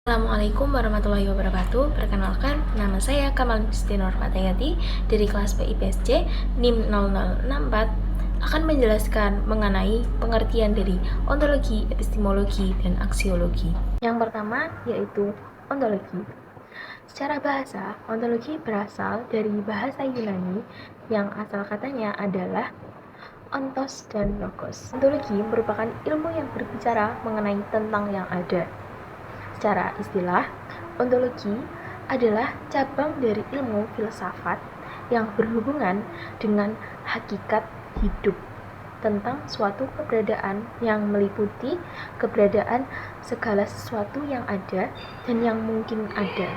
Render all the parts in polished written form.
Assalamualaikum warahmatullahi wabarakatuh. Perkenalkan, nama saya Kamal Mustinor Fatayati dari kelas PIPSC NIM 0064 akan menjelaskan mengenai pengertian dari ontologi, epistemologi, dan aksiologi. Yang pertama yaitu ontologi. Secara bahasa, ontologi berasal dari bahasa Yunani yang asal katanya adalah ontos dan logos. Ontologi merupakan ilmu yang berbicara mengenai tentang yang ada. Secara istilah, ontologi adalah cabang dari ilmu filsafat yang berhubungan dengan hakikat hidup tentang suatu keberadaan yang meliputi keberadaan segala sesuatu yang ada dan yang mungkin ada.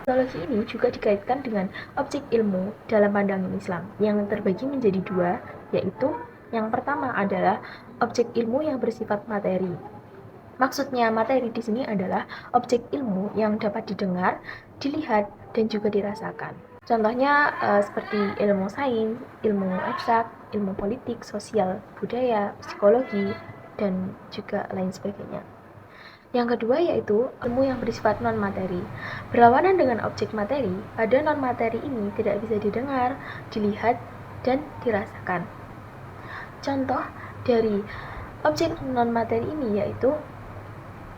Ontologi ini juga dikaitkan dengan objek ilmu dalam pandangan Islam yang terbagi menjadi dua, yaitu yang pertama adalah objek ilmu yang bersifat materi. Maksudnya materi di sini adalah objek ilmu yang dapat didengar, dilihat, dan juga dirasakan. Contohnya seperti ilmu sains, ilmu eksak, ilmu politik, sosial, budaya, psikologi, dan juga lain sebagainya. Yang kedua yaitu ilmu yang bersifat non-materi. Berlawanan dengan objek materi, pada non-materi ini tidak bisa didengar, dilihat, dan dirasakan. Contoh dari objek non-materi ini yaitu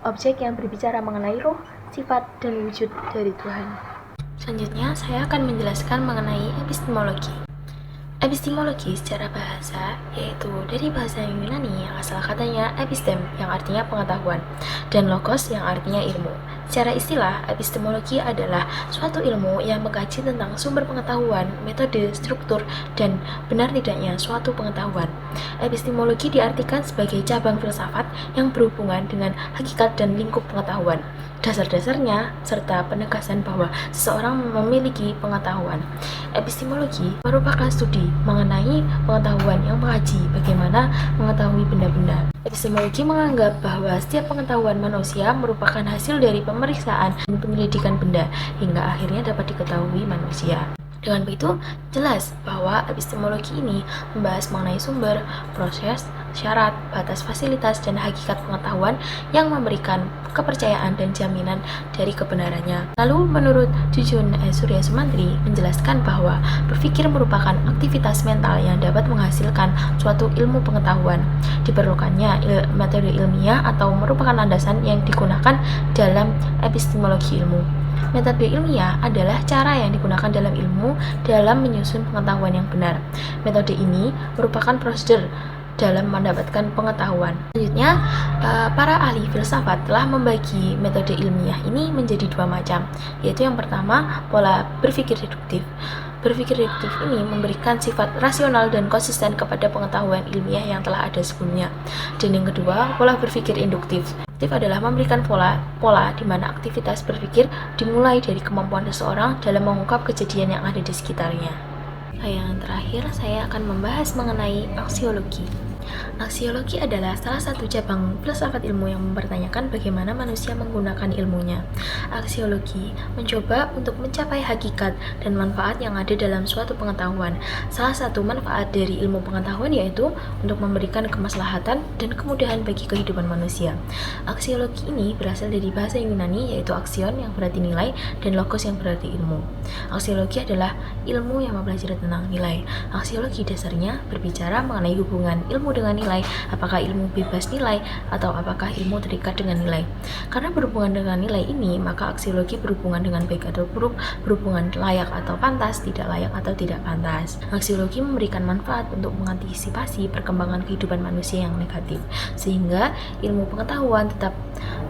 objek yang berbicara mengenai roh, sifat, dan wujud dari Tuhan. Selanjutnya, saya akan menjelaskan mengenai epistemologi. Epistemologi secara bahasa yaitu dari bahasa Yunani yang asal katanya epistem yang artinya pengetahuan dan logos yang artinya ilmu. Secara istilah, epistemologi adalah suatu ilmu yang mengkaji tentang sumber pengetahuan, metode, struktur, dan benar tidaknya suatu pengetahuan. Epistemologi diartikan sebagai cabang filsafat yang berhubungan dengan hakikat dan lingkup pengetahuan, dasar-dasarnya, serta penegasan bahwa seseorang memiliki pengetahuan. Epistemologi merupakan studi mengenai pengetahuan yang mengkaji bagaimana mengetahui benda-benda. Epistemologi menganggap bahwa setiap pengetahuan manusia merupakan hasil dari pemeriksaan dan penyelidikan benda hingga akhirnya dapat diketahui manusia. Dengan begitu, jelas bahwa epistemologi ini membahas mengenai sumber, proses, syarat, batas fasilitas, dan hakikat pengetahuan yang memberikan kepercayaan dan jaminan dari kebenarannya. Lalu, menurut Jujun Surya Sumantri, menjelaskan bahwa berpikir merupakan aktivitas mental yang dapat menghasilkan suatu ilmu pengetahuan. Diperlukannya metode ilmiah atau merupakan landasan yang digunakan dalam epistemologi ilmu. Metode ilmiah adalah cara yang digunakan dalam ilmu dalam menyusun pengetahuan yang benar. Metode ini merupakan prosedur dalam mendapatkan pengetahuan. Selanjutnya, para ahli filsafat telah membagi metode ilmiah ini menjadi dua macam, yaitu yang pertama, pola berpikir deduktif. Berpikir deduktif ini memberikan sifat rasional dan konsisten kepada pengetahuan ilmiah yang telah ada sebelumnya. Dan yang kedua, pola berpikir induktif. Induktif adalah memberikan pola di mana aktivitas berpikir dimulai dari kemampuan seseorang dalam mengungkap kejadian yang ada di sekitarnya. Yang terakhir, saya akan membahas mengenai aksiologi. Aksiologi adalah salah satu cabang filsafat ilmu yang mempertanyakan bagaimana manusia menggunakan ilmunya. Aksiologi mencoba untuk mencapai hakikat dan manfaat yang ada dalam suatu pengetahuan. Salah satu manfaat dari ilmu pengetahuan yaitu untuk memberikan kemaslahatan dan kemudahan bagi kehidupan manusia. Aksiologi ini berasal dari bahasa Yunani yaitu aksion yang berarti nilai dan logos yang berarti ilmu. Aksiologi adalah ilmu yang mempelajari tentang nilai. Aksiologi dasarnya berbicara mengenai hubungan ilmu dengan nilai, apakah ilmu bebas nilai atau apakah ilmu terikat dengan nilai. Karena berhubungan dengan nilai ini, maka aksiologi berhubungan dengan baik atau buruk, berhubungan layak atau pantas, tidak layak atau tidak pantas. Aksiologi memberikan manfaat untuk mengantisipasi perkembangan kehidupan manusia yang negatif, sehingga ilmu pengetahuan tetap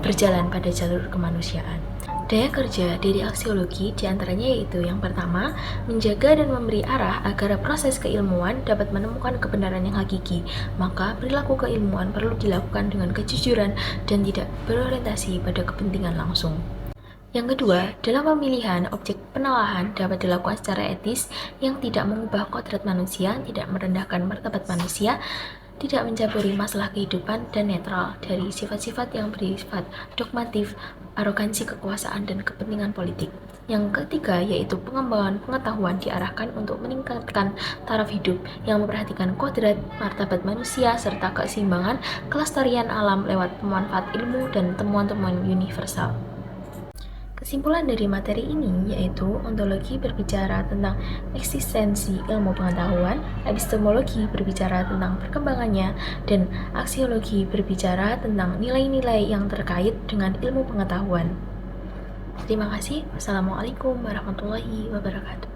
berjalan pada jalur kemanusiaan. Daya kerja dari aksiologi diantaranya yaitu yang pertama, menjaga dan memberi arah agar proses keilmuan dapat menemukan kebenaran yang hakiki. Maka perilaku keilmuan perlu dilakukan dengan kejujuran dan tidak berorientasi pada kepentingan langsung. Yang kedua, dalam pemilihan objek penelaahan dapat dilakukan secara etis yang tidak mengubah kodrat manusia, tidak merendahkan martabat manusia, tidak mencampuri masalah kehidupan, dan netral dari sifat-sifat yang bersifat dogmatif, arogansi kekuasaan, dan kepentingan politik. Yang ketiga yaitu pengembangan pengetahuan diarahkan untuk meningkatkan taraf hidup yang memperhatikan kodrat, martabat manusia, serta keseimbangan kelestarian alam lewat pemanfaat ilmu dan temuan-temuan universal. Kesimpulan dari materi ini yaitu ontologi berbicara tentang eksistensi ilmu pengetahuan, epistemologi berbicara tentang perkembangannya, dan aksiologi berbicara tentang nilai-nilai yang terkait dengan ilmu pengetahuan. Terima kasih. Wassalamualaikum warahmatullahi wabarakatuh.